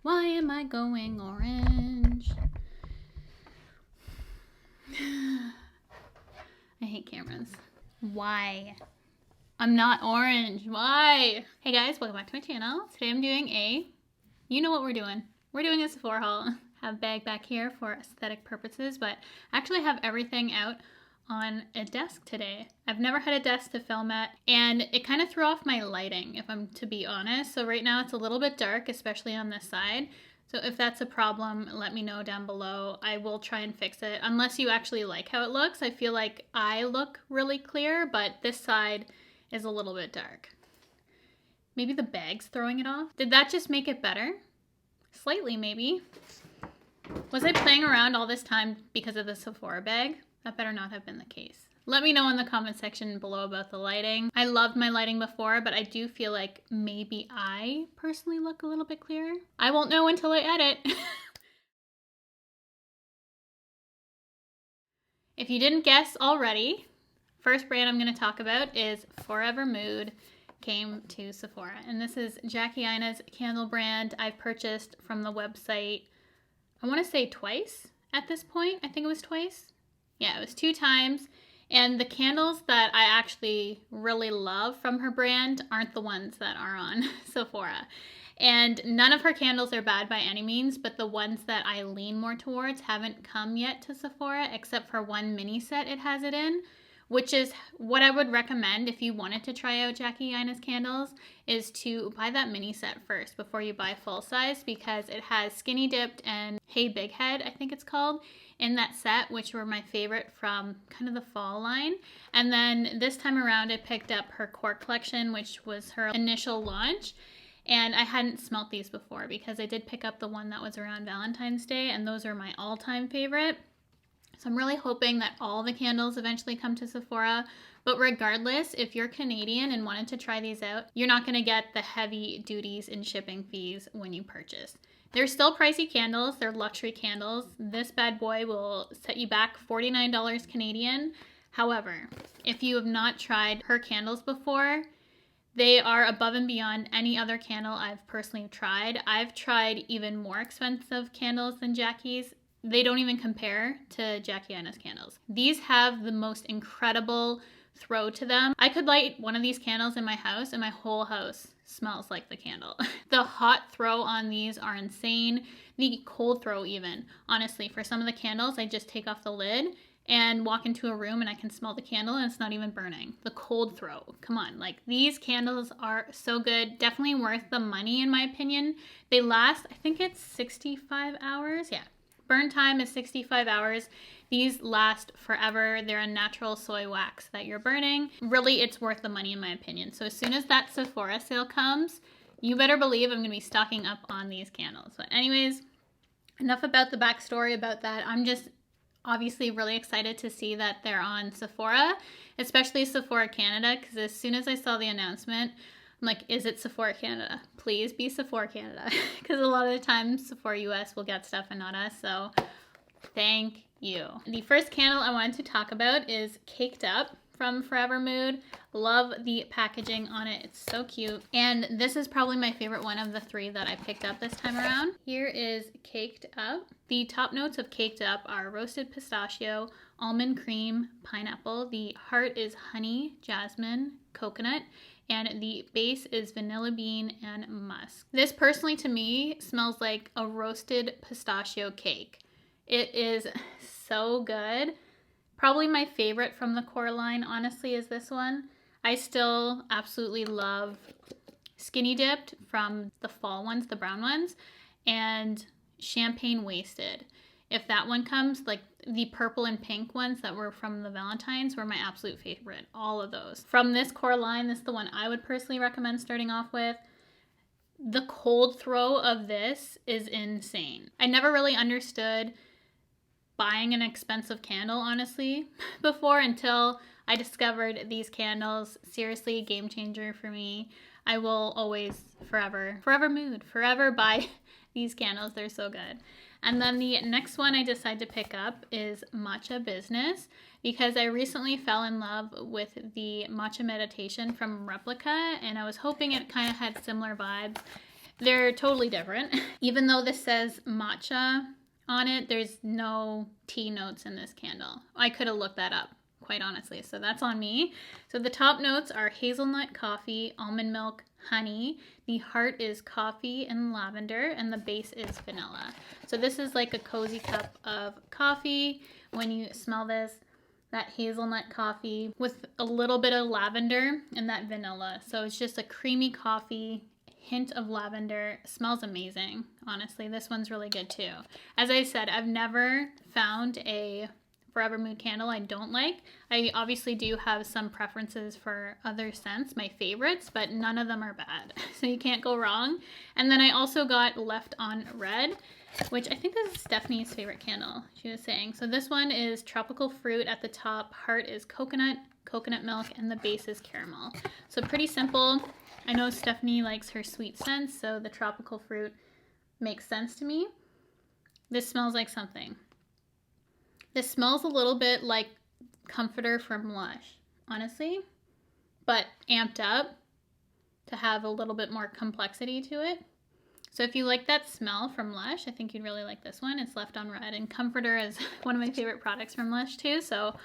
Why am I going orange? I hate cameras. Why? I'm not orange. Why? Hey guys, welcome back to my channel. Today I'm doing you know what we're doing. We're doing a Sephora haul. Have bag back here for aesthetic purposes, but I actually have everything out on a desk today. I've never had a desk to film at, and it kind of threw off my lighting, if I'm to be honest. So right now it's a little bit dark, especially on this side. So if that's a problem, let me know down below. I will try and fix it, unless you actually like how it looks. I feel like I look really clear, but this side is a little bit dark. Maybe the bag's throwing it off. Did that just make it better? Slightly, maybe. Was I playing around all this time because of the Sephora bag? That better not have been the case. Let me know in the comment section below about the lighting. I loved my lighting before, but I do feel like maybe I personally look a little bit clearer. I won't know until I edit. If you didn't guess already, first brand I'm going to talk about is Forever Mood came to Sephora. And this is Jackie Aina's candle brand. I've purchased from the website, I want to say twice at this point. I think it was twice. Yeah, it was 2 times. And the candles that I actually really love from her brand aren't the ones that are on Sephora. And none of her candles are bad by any means, but the ones that I lean more towards haven't come yet to Sephora, except for one mini set it has it in, which is what I would recommend if you wanted to try out Jackie Aina's candles, is to buy that mini set first before you buy full size, because it has Skinny Dipped and Hey Big Head, I think it's called, in that set, which were my favorite from kind of the fall line. And then this time around I picked up her Core collection, which was her initial launch. And I hadn't smelt these before because I did pick up the one that was around Valentine's Day, and those are my all-time favorite. So I'm really hoping that all the candles eventually come to Sephora. But regardless, if you're Canadian and wanted to try these out, you're not going to get the heavy duties and shipping fees when you purchase. They're still pricey candles. They're luxury candles. This bad boy will set you back $49 Canadian. However, if you have not tried her candles before, they are above and beyond any other candle I've personally tried. I've tried even more expensive candles than Jackie's. They don't even compare to Jackie Aina's candles. These have the most incredible throw to them. I could light one of these candles in my house and my whole house smells like the candle. The hot throw on these are insane. The cold throw even. Honestly, for some of the candles, I just take off the lid and walk into a room and I can smell the candle and it's not even burning. The cold throw, come on. Like, these candles are so good. Definitely worth the money in my opinion. They last, I think it's 65 hours. Yeah. Burn time is 65 hours. These last forever. They're a natural soy wax that you're burning. Really, it's worth the money in my opinion. So as soon as that Sephora sale comes, you better believe I'm going to be stocking up on these candles. But anyways, enough about the backstory about that. I'm just obviously really excited to see that they're on Sephora, especially Sephora Canada, because as soon as I saw the announcement, I'm like, is it Sephora Canada? Please be Sephora Canada. Because a lot of the times Sephora US will get stuff and not us. So thank you. The first candle I wanted to talk about is Caked Up from Forever Mood. Love the packaging on it. It's so cute. And this is probably my favorite one of the 3 that I picked up this time around. Here is Caked Up. The top notes of Caked Up are roasted pistachio, almond cream, pineapple. The heart is honey, jasmine, coconut. And the base is vanilla bean and musk. This personally to me smells like a roasted pistachio cake. It is so good. Probably my favorite from the core line, honestly, is this one. I still absolutely love Skinny Dipped from the fall ones, the brown ones, and Champagne Wasted. If that one comes, like the purple and pink ones that were from the Valentines were my absolute favorite. All of those. From this core line, this is the one I would personally recommend starting off with. The cold throw of this is insane. I never really understood buying an expensive candle, honestly, before, until I discovered these candles. Seriously, game changer for me. I will always forever buy these candles. They're so good. And then the next one I decided to pick up is Matcha Business, because I recently fell in love with the Matcha Meditation from Replica, and I was hoping it kind of had similar vibes. They're totally different. Even though this says matcha on it, there's no tea notes in this candle. I could have looked that up, quite honestly, so that's on me. So the top notes are hazelnut, coffee, almond milk, honey. The heart is coffee and lavender, and the base is vanilla. So this is like a cozy cup of coffee. When you smell this, that hazelnut coffee with a little bit of lavender and that vanilla. So it's just a creamy coffee, hint of lavender. It smells amazing. Honestly, this one's really good too. As I said, I've never found a Forever Mood candle I don't like. I obviously do have some preferences for other scents, my favorites, but none of them are bad. So you can't go wrong. And then I also got Left on Red, which I think this is Stephanie's favorite candle, she was saying. So this one is tropical fruit at the top, heart is coconut, coconut milk, and the base is caramel. So pretty simple. I know Stephanie likes her sweet scents, so the tropical fruit makes sense to me. This smells like something. This smells a little bit like Comforter from Lush, honestly, but amped up to have a little bit more complexity to it. So if you like that smell from Lush, I think you'd really like this one. It's Left on Red, and Comforter is one of my favorite products from Lush too, so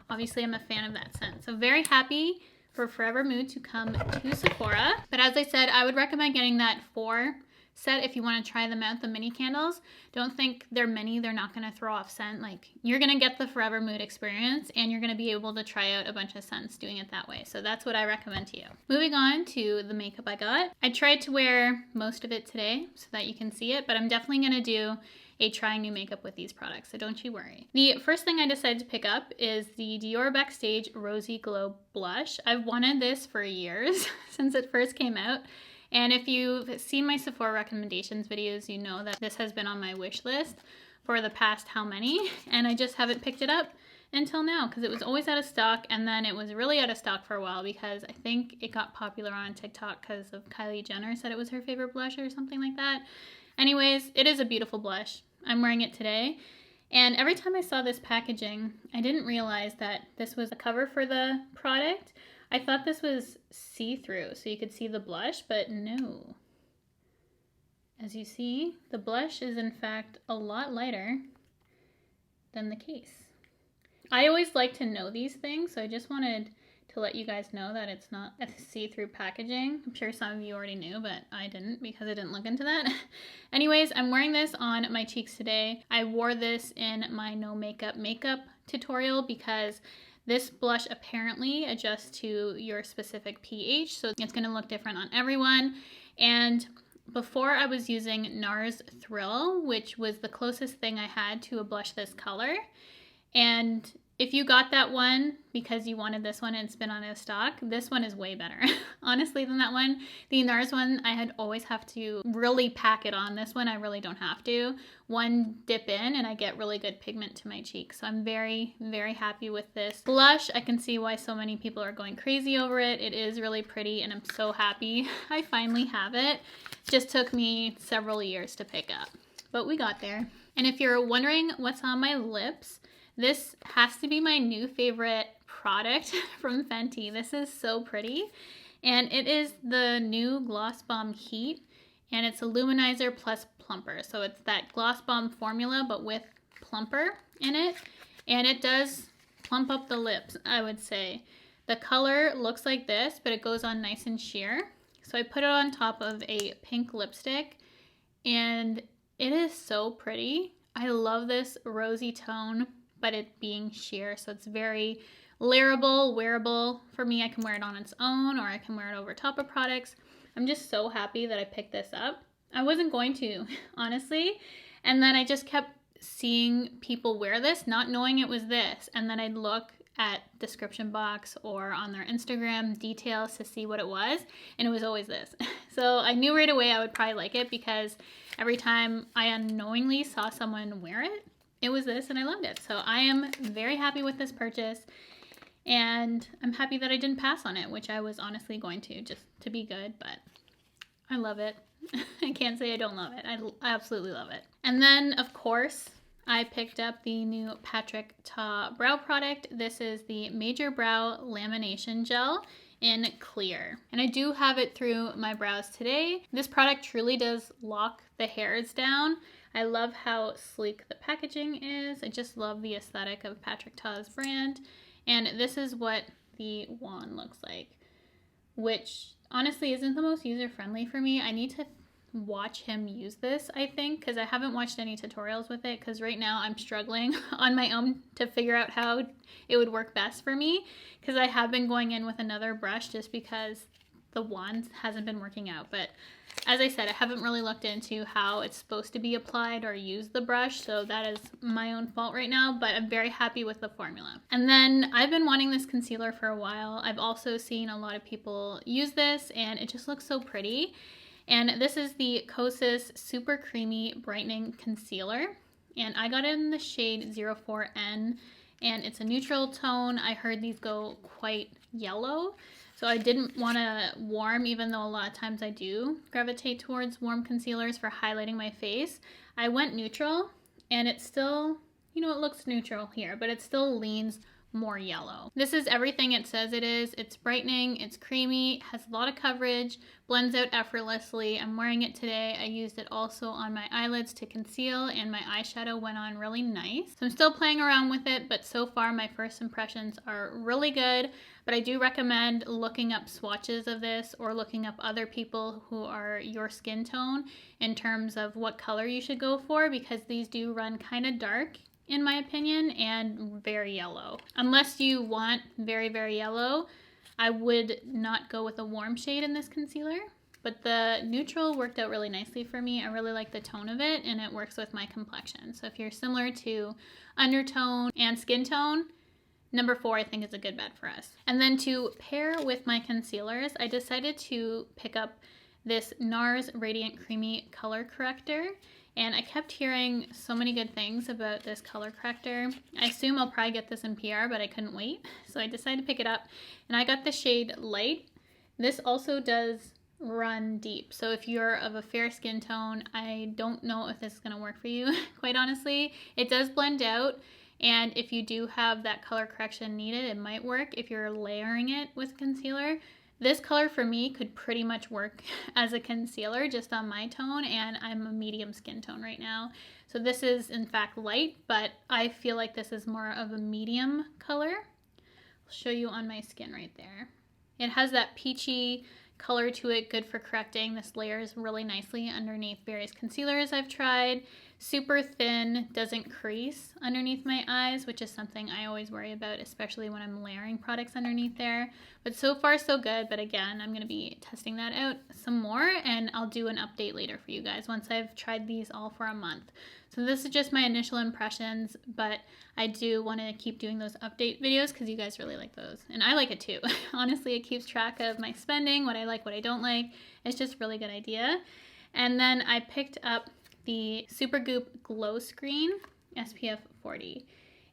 obviously I'm a fan of that scent. So very happy for Forever Mood to come to Sephora. But as I said, I would recommend getting that 4 set if you want to try them out, the mini candles. Don't think they're mini, they're not going to throw off scent. Like, you're going to get the Forever Mood experience, and you're going to be able to try out a bunch of scents doing it that way. So that's what I recommend to you. Moving on to the makeup I got. I tried to wear most of it today so that you can see it, but I'm definitely going to do a trying new makeup with these products, so don't you worry. The first thing I decided to pick up is the DIOR Backstage Rosy Glow Blush. I've wanted this for years, since it first came out. And if you've seen my Sephora recommendations videos, you know that this has been on my wish list for the past how many, and I just haven't picked it up until now because it was always out of stock, and then it was really out of stock for a while because I think it got popular on TikTok because of Kylie Jenner said it was her favorite blush or something like that. Anyways, it is a beautiful blush. I'm wearing it today, and every time I saw this packaging, I didn't realize that this was a cover for the product. I thought this was see-through, so you could see the blush, but no. As you see, the blush is in fact a lot lighter than the case. I always like to know these things, so I just wanted to let you guys know that it's not a see-through packaging. I'm sure some of you already knew, but I didn't because I didn't look into that. Anyways, I'm wearing this on my cheeks today. I wore this in my no makeup tutorial because this blush apparently adjusts to your specific pH, so it's going to look different on everyone. And before I was using NARS Thrill, which was the closest thing I had to a blush this color. And if you got that one because you wanted this one and it's been on a stock, this one is way better, honestly, than that one. The NARS one, I had always have to really pack it on. This one, I really don't have to. One dip in and I get really good pigment to my cheeks. So I'm very, very happy with this blush. I can see why so many people are going crazy over it. It is really pretty and I'm so happy I finally have it. It just took me several years to pick up, but we got there. And if you're wondering what's on my lips, this has to be my new favorite product from Fenty. This is so pretty. And it is the new Gloss Bomb Heat. And it's a luminizer plus plumper. So it's that Gloss Bomb formula, but with plumper in it. And it does plump up the lips, I would say. The color looks like this, but it goes on nice and sheer. So I put it on top of a pink lipstick. And it is so pretty. I love this rosy tone, but it being sheer, so it's very layerable, wearable. For me, I can wear it on its own or I can wear it over top of products. I'm just so happy that I picked this up. I wasn't going to, honestly, and then I just kept seeing people wear this, not knowing it was this, and then I'd look at description box or on their Instagram details to see what it was, and it was always this. So I knew right away I would probably like it because every time I unknowingly saw someone wear it, it was this and I loved it. So I am very happy with this purchase and I'm happy that I didn't pass on it, which I was honestly going to just to be good, but I love it. I can't say I don't love it. I absolutely love it. And then of course, I picked up the new Patrick Ta brow product. This is the Major Brow Lamination Gel in clear. And I do have it through my brows today. This product truly does lock the hairs down. I love how sleek the packaging is. I just love the aesthetic of Patrick Ta's brand. And this is what the wand looks like, which honestly isn't the most user-friendly for me. I need to watch him use this, I think, because I haven't watched any tutorials with it, because right now I'm struggling on my own to figure out how it would work best for me, because I have been going in with another brush just because the wand hasn't been working out. But as I said, I haven't really looked into how it's supposed to be applied or use the brush, so that is my own fault right now, but I'm very happy with the formula. And then I've been wanting this concealer for a while. I've also seen a lot of people use this, and it just looks so pretty. And this is the KOSAS Super Creamy Brightening Concealer, and I got it in the shade 04N, and it's a neutral tone. I heard these go quite yellow, so I didn't want to warm, even though a lot of times I do gravitate towards warm concealers for highlighting my face. I went neutral, and it's still, you know, it looks neutral here, but it still leans more yellow. This is everything it says it is. It's brightening, it's creamy, has a lot of coverage, blends out effortlessly. I'm wearing it today. I used it also on my eyelids to conceal, and my eyeshadow went on really nice. So I'm still playing around with it, but so far my first impressions are really good. But I do recommend looking up swatches of this, or looking up other people who are your skin tone in terms of what color you should go for, because these do run kind of dark in my opinion, and very yellow. Unless you want very, very yellow, I would not go with a warm shade in this concealer, but the neutral worked out really nicely for me. I really like the tone of it, and it works with my complexion. So if you're similar to undertone and skin tone, number 4 I think is a good bet for us. And then to pair with my concealers, I decided to pick up this NARS Radiant Creamy Color Corrector. And I kept hearing so many good things about this color corrector. I assume I'll probably get this in PR, but I couldn't wait. So I decided to pick it up, and I got the shade Light. This also does run deep. So if you're of a fair skin tone, I don't know if this is gonna work for you, quite honestly. It does blend out, and if you do have that color correction needed, it might work if you're layering it with concealer. This color for me could pretty much work as a concealer just on my tone, and I'm a medium skin tone right now. So this is in fact light, but I feel like this is more of a medium color. I'll show you on my skin right there. It has that peachy color to it, good for correcting. This layers really nicely underneath various concealers I've tried. Super thin, doesn't crease underneath my eyes, which is something I always worry about, especially when I'm layering products underneath there. But so far so good, but again, I'm going to be testing that out some more, and I'll do an update later for you guys once I've tried these all for a month. So this is just my initial impressions, but I do want to keep doing those update videos because you guys really like those. And I like it too. Honestly, it keeps track of my spending, what I like, what I don't like. It's just a really good idea. And then I picked up the SUPERGOOP Glowscreen SPF 40.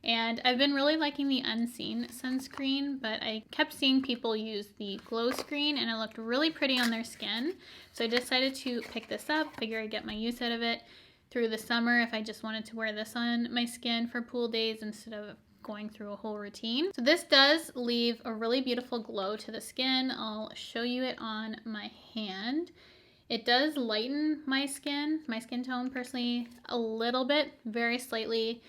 And I've been really liking the Unseen sunscreen, but I kept seeing people use the Glowscreen, and it looked really pretty on their skin. So I decided to pick this up, figure I'd get my use out of it through the summer if I just wanted to wear this on my skin for pool days instead of going through a whole routine. So this does leave a really beautiful glow to the skin. I'll show you it on my hand. It does lighten my skin tone personally, a little bit, very slightly.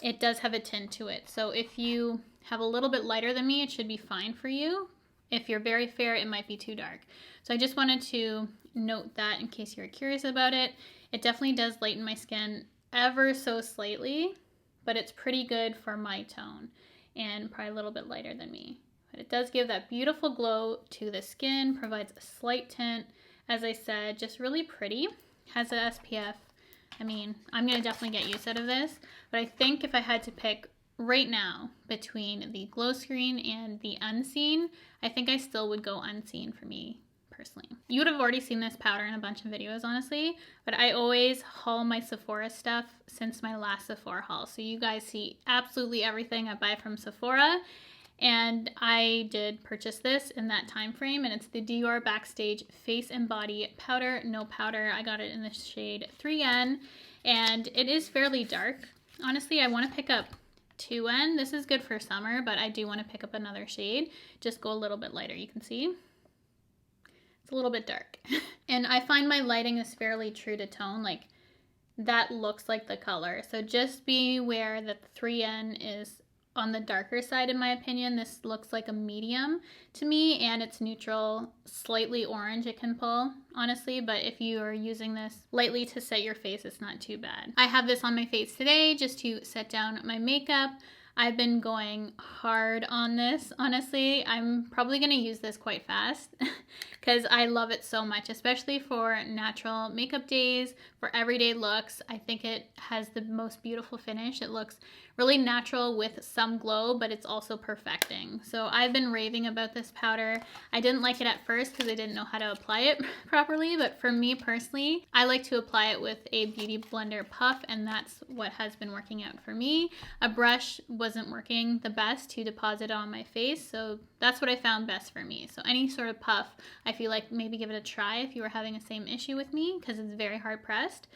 It does have a tint to it. So if you have a little bit lighter than me, it should be fine for you. If you're very fair, it might be too dark. So I just wanted to note that in case you're curious about it. It definitely does lighten my skin ever so slightly, but it's pretty good for my tone and probably a little bit lighter than me. But it does give that beautiful glow to the skin, provides a slight tint. As I said, just really pretty. Has a SPF. I mean, I'm going to definitely get use out of this, but I think if I had to pick right now between the Glowscreen and the Unseen, I think I still would go Unseen for me personally. You would have already seen this powder in a bunch of videos, honestly, but I always haul my Sephora stuff since my last Sephora haul. So you guys see absolutely everything I buy from Sephora. And I did purchase this in that time frame, and it's the DIOR Backstage Face and Body Powder, No Powder. I got it in the shade 3N, and it is fairly dark. Honestly, I want to pick up 2N. This is good for summer, but I do want to pick up another shade. Just go a little bit lighter. You can see it's a little bit dark. And I find my lighting is fairly true to tone. Like, that looks like the color. So just be aware that the 3N is on the darker side in my opinion. This looks like a medium to me, and it's neutral, slightly orange it can pull, honestly, but if you are using this lightly to set your face, it's not too bad. I have this on my face today just to set down my makeup. I've been going hard on this, honestly. I'm probably gonna use this quite fast because I love it so much, especially for natural makeup days, for everyday looks. I think it has the most beautiful finish. It looks really natural with some glow, but it's also perfecting. So I've been raving about this powder. I didn't like it at first because I didn't know how to apply it properly, but for me personally, I like to apply it with a Beauty Blender puff, and that's what has been working out for me. A brush wasn't working the best to deposit on my face, so that's what I found best for me. So any sort of puff, I feel like maybe give it a try if you were having the same issue with me, because it's very hard pressed.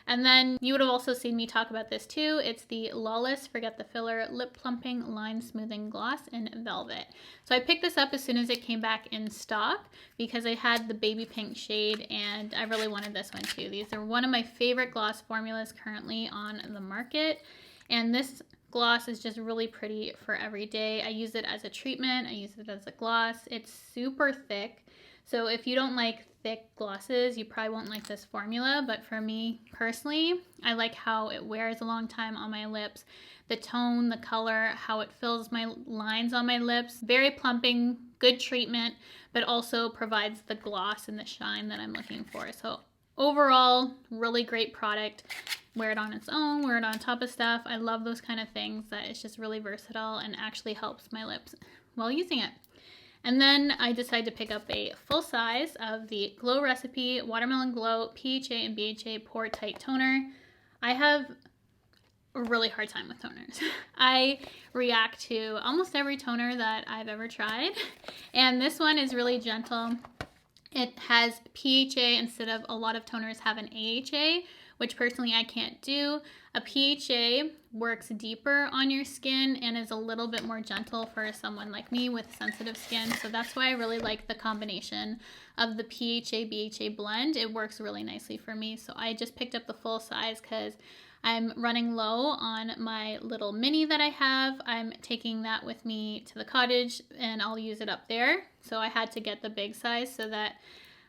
And then you would have also seen me talk about this too. It's the LAWLESS Forget the Filler Lip Plumping Line Smoothing Gloss in Velvet. So I picked this up as soon as it came back in stock because I had the baby pink shade and I really wanted this one too. These are one of my favorite gloss formulas currently on the market, and this gloss is just really pretty for every day. I use it as a treatment, I use it as a gloss. It's super thick. So if you don't like thick glosses, you probably won't like this formula, but for me personally, I like how it wears a long time on my lips. The tone, the color, how it fills my lines on my lips. Very plumping, good treatment, but also provides the gloss and the shine that I'm looking for. So overall, really great product. Wear it on its own, wear it on top of stuff. I love those kind of things that it's just really versatile and actually helps my lips while using it. And then I decided to pick up a full size of the Glow Recipe Watermelon Glow PHA and BHA Pore-Tight Toner. I have a really hard time with toners. I react to almost every toner that I've ever tried, and this one is really gentle. It has PHA instead of a lot of toners have an AHA, which personally I can't do. A PHA works deeper on your skin and is a little bit more gentle for someone like me with sensitive skin. So that's why I really like the combination of the PHA-BHA blend. It works really nicely for me. So I just picked up the full size because I'm running low on my little mini that I have. I'm taking that with me to the cottage and I'll use it up there. So I had to get the big size so that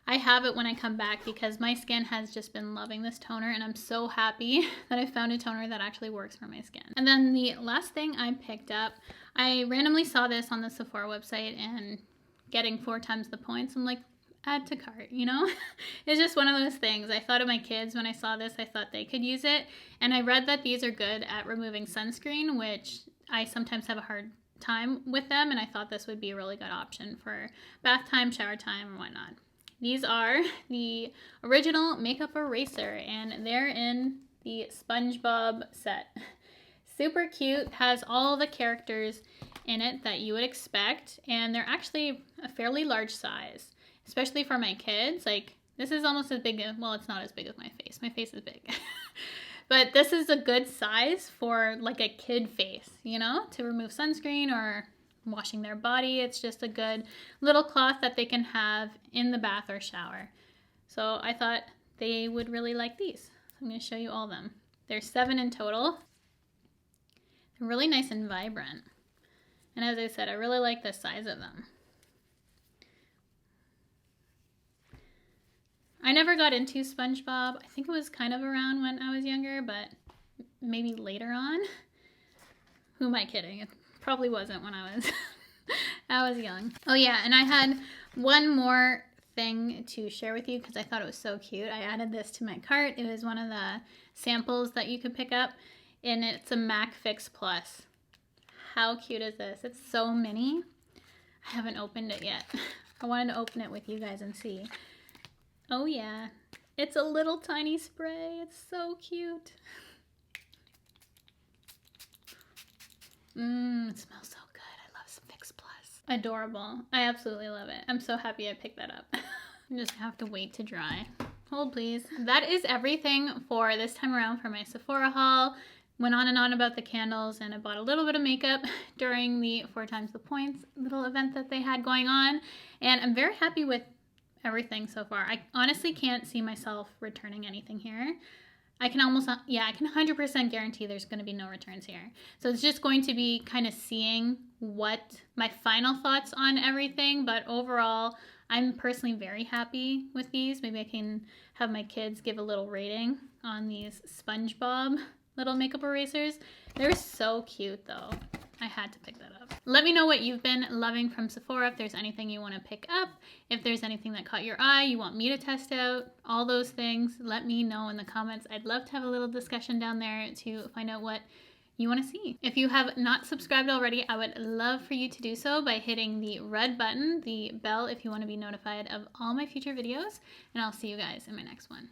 I have it when I come back because my skin has just been loving this toner, and I'm so happy that I found a toner that actually works for my skin. And then the last thing I picked up, I randomly saw this on the Sephora website and getting 4 times the points. I'm like, add to cart, you know? It's just one of those things. I thought of my kids when I saw this. I thought they could use it. And I read that these are good at removing sunscreen, which I sometimes have a hard time with them, and I thought this would be a really good option for bath time, shower time, and whatnot. These are the original makeup eraser, and they're in the Spongebob set. Super cute, has all the characters in it that you would expect, and they're actually a fairly large size, especially for my kids. Like, this is almost as big as, well, it's not as big as my face. My face is big. But this is a good size for like a kid face, you know, to remove sunscreen or washing their body. It's just a good little cloth that they can have in the bath or shower. So I thought they would really like these. So I'm going to show you all of them. There's 7 in total. They're really nice and vibrant. And as I said, I really like the size of them. I never got into SpongeBob. I think it was kind of around when I was younger, but maybe later on. Who am I kidding? It probably wasn't when I was young. Oh yeah, and I had one more thing to share with you because I thought it was so cute. I added this to my cart. It was one of the samples that you could pick up, and it's a MAC Fix Plus. How cute is this? It's so mini. I haven't opened it yet. I wanted to open it with you guys and see. Oh yeah, it's a little tiny spray. It's so cute. It smells so good. I love some Fix Plus. Adorable. I absolutely love it. I'm so happy I picked that up. I just have to wait to dry. Hold please. That is everything for this time around for my Sephora haul. went on and on about the candles, and I bought a little bit of makeup during the 4 times the points little event that they had going on, and I'm very happy with everything so far. I honestly can't see myself returning anything here. I can 100% guarantee there's going to be no returns here. So it's just going to be kind of seeing what my final thoughts on everything, but overall, I'm personally very happy with these. Maybe I can have my kids give a little rating on these Spongebob little makeup erasers. They're so cute though. I had to pick that up. Let me know what you've been loving from Sephora, if there's anything you want to pick up, if there's anything that caught your eye, you want me to test out, all those things, let me know in the comments. I'd love to have a little discussion down there to find out what you want to see. If you have not subscribed already, I would love for you to do so by hitting the red button, the bell, if you want to be notified of all my future videos, and I'll see you guys in my next one.